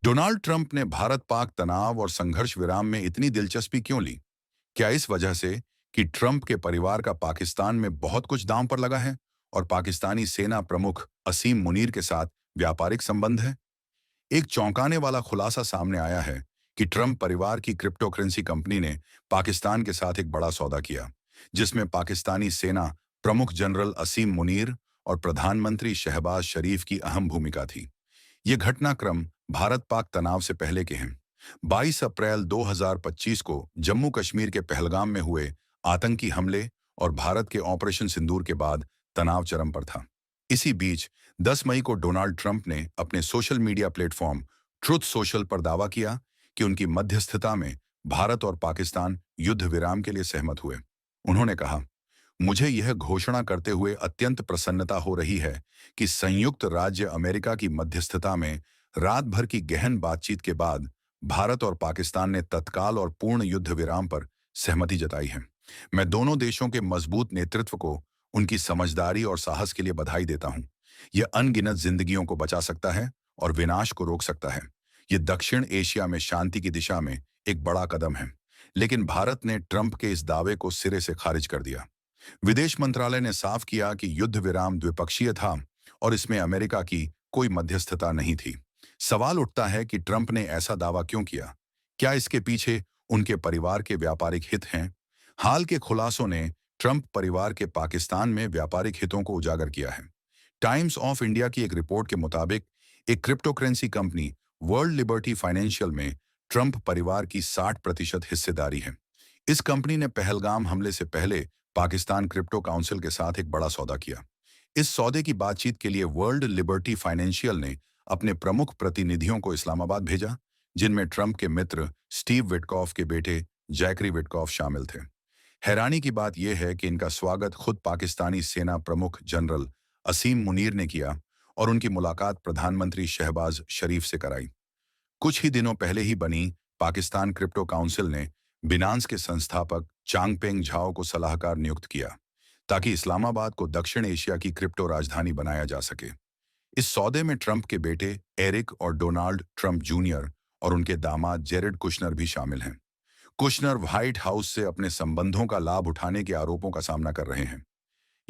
Donald Trump ने भारत पाक तनाव और संघर्ष विराम में इतनी दिलचस्पी क्यों ली? क्या इस वजह से कि ट्रंप के परिवार का पाकिस्तान में बहुत कुछ दांव पर लगा है और पाकिस्तानी सेना प्रमुख असीम मुनीर के साथ व्यापारिक संबंध है? एक चौंकाने वाला खुलासा सामने आया है कि ट्रंप परिवार की क्रिप्टो करेंसी कंपनी ने पाकिस्तान के साथ एक बड़ा सौदा किया, जिसमें पाकिस्तानी सेना प्रमुख जनरल असीम मुनीर और प्रधानमंत्री शहबाज शरीफ की अहम भूमिका थी। ये घटनाक्रम भारत पाक तनाव से पहले के हैं। 22 अप्रैल 2025 को जम्मू कश्मीर के पहलगाम में हुए आतंकी हमले और भारत के ऑपरेशन सिंदूर के बाद तनाव चरम पर था। इसी बीच 10 मई को डोनाल्ड ट्रंप ने अपने social media platform truth social पर दावा किया कि उनकी मध्यस्थता में भारत और पाकिस्तान युद्ध विराम के लिए सहमत हुए। उन्होंने कहा, मुझे यह घोषणा करते हुए अत्यंत प्रसन्नता हो रही है कि संयुक्त राज्य अमेरिका की मध्यस्थता में रात भर की गहन बातचीत के बाद भारत और पाकिस्तान ने तत्काल और पूर्ण युद्ध विराम पर सहमति जताई है। मैं दोनों देशों के मजबूत नेतृत्व को उनकी समझदारी और साहस के लिए बधाई देता हूं। यह अनगिनत जिंदगियों को बचा सकता है और विनाश को रोक सकता है। यह दक्षिण एशिया में शांति की दिशा में एक बड़ा कदम है। लेकिन भारत ने ट्रंप के इस दावे को सिरे से खारिज कर दिया। विदेश मंत्रालय ने साफ किया कि युद्ध विराम द्विपक्षीय था और इसमें अमेरिका की कोई मध्यस्थता नहीं थी। सवाल उठता है कि ट्रंप ने ऐसा दावा क्यों किया? क्या इसके पीछे उनके परिवार के व्यापारिक हित हैं? हाल के खुलासों ने ट्रंप परिवार के पाकिस्तान में व्यापारिक हितों को उजागर किया है। टाइम्स ऑफ इंडिया की एक रिपोर्ट के मुताबिक एक cryptocurrency company world liberty financial में ट्रंप परिवार की 60% हिस्सेदारी है। इस कंपनी ने पहलगाम हमले से पहले पाकिस्तान क्रिप्टो काउंसिल के साथ एक बड़ा सौदा किया। इस सौदे की बातचीत के लिए वर्ल्ड लिबर्टी फाइनेंशियल ने अपने प्रमुख प्रतिनिधियों को इस्लामाबाद भेजा, जिनमें ट्रंप के मित्र स्टीव विटकॉफ के बेटे जैकरी विटकॉफ शामिल थे। हैरानी की बात यह है कि इनका स्वागत खुद पाकिस्तानी सेना प्रमुख जनरल असीम मुनीर ने किया और उनकी मुलाकात प्रधानमंत्री शहबाज शरीफ से कराई। कुछ ही दिनों पहले ही बनी पाकिस्तान क्रिप्टो काउंसिल ने बिनांस के संस्थापक चांगपेंग झाओ को सलाहकार नियुक्त किया, ताकि इस्लामाबाद को दक्षिण एशिया की क्रिप्टो राजधानी बनाया जा सके। इस सौदे में ट्रंप के बेटे एरिक और डोनाल्ड ट्रंप जूनियर और उनके दामाद जेरेड कुशनर भी शामिल हैं। कुशनर व्हाइट हाउस से अपने संबंधों का लाभ उठाने के आरोपों का सामना कर रहे हैं।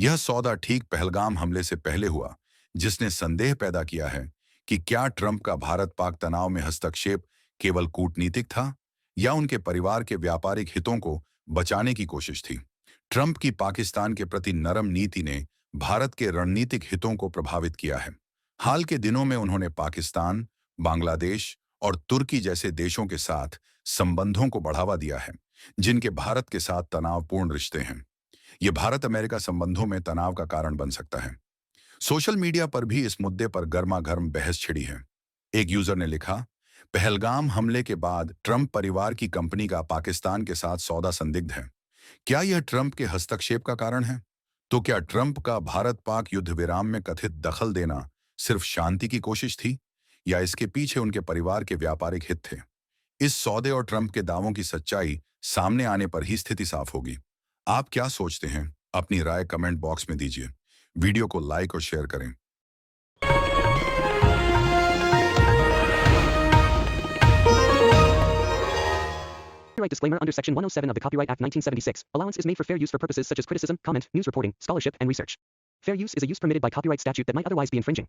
यह सौदा ठीक पहलगाम हमले से पहले हुआ, जिसने संदेह पैदा किया है कि क्या ट्रंप का भारत पाक तनाव में हस्तक्षेप केवल कूटनीतिक था या उनके परिवार के व्यापारिक हितों को बचाने की कोशिश थी। ट्रंप की पाकिस्तान के प्रति नरम नीति ने भारत के रणनीतिक हितों को प्रभावित किया है। हाल के दिनों में उन्होंने पाकिस्तान, बांग्लादेश और तुर्की जैसे देशों के साथ संबंधों को बढ़ावा दिया है, जिनके भारत के साथ तनावपूर्ण रिश्ते हैं। ये भारत अमेरिका संबंधों में तनाव का कारण बन सकता है। सोशल मीडिया पर भी इस मुद्दे पर गर्मागर्म बहस छिड़ी है। एक यूजर ने लिखा, पहलगाम हमले के बाद ट्रंप परिवार की कंपनी का पाकिस्तान के साथ सौदा संदिग्ध है। क्या यह ट्रंप के हस्तक्षेप का कारण है? तो क्या ट्रंप का भारत पाक युद्ध विराम में कथित दखल देना सिर्फ शांति की कोशिश थी या इसके पीछे उनके परिवार के व्यापारिक हित थे? इस सौदे और ट्रंप के दावों की सच्चाई सामने आने पर ही स्थिति साफ होगी। आप क्या सोचते हैं? अपनी राय कमेंट बॉक्स में दीजिए। वीडियो को लाइक और शेयर करें। Copyright disclaimer under Section 107 of the Copyright Act 1976. Allowance is made for fair use for purposes such as criticism, comment, news reporting, scholarship, and research. Fair use is a use permitted by copyright statute that might otherwise be infringing.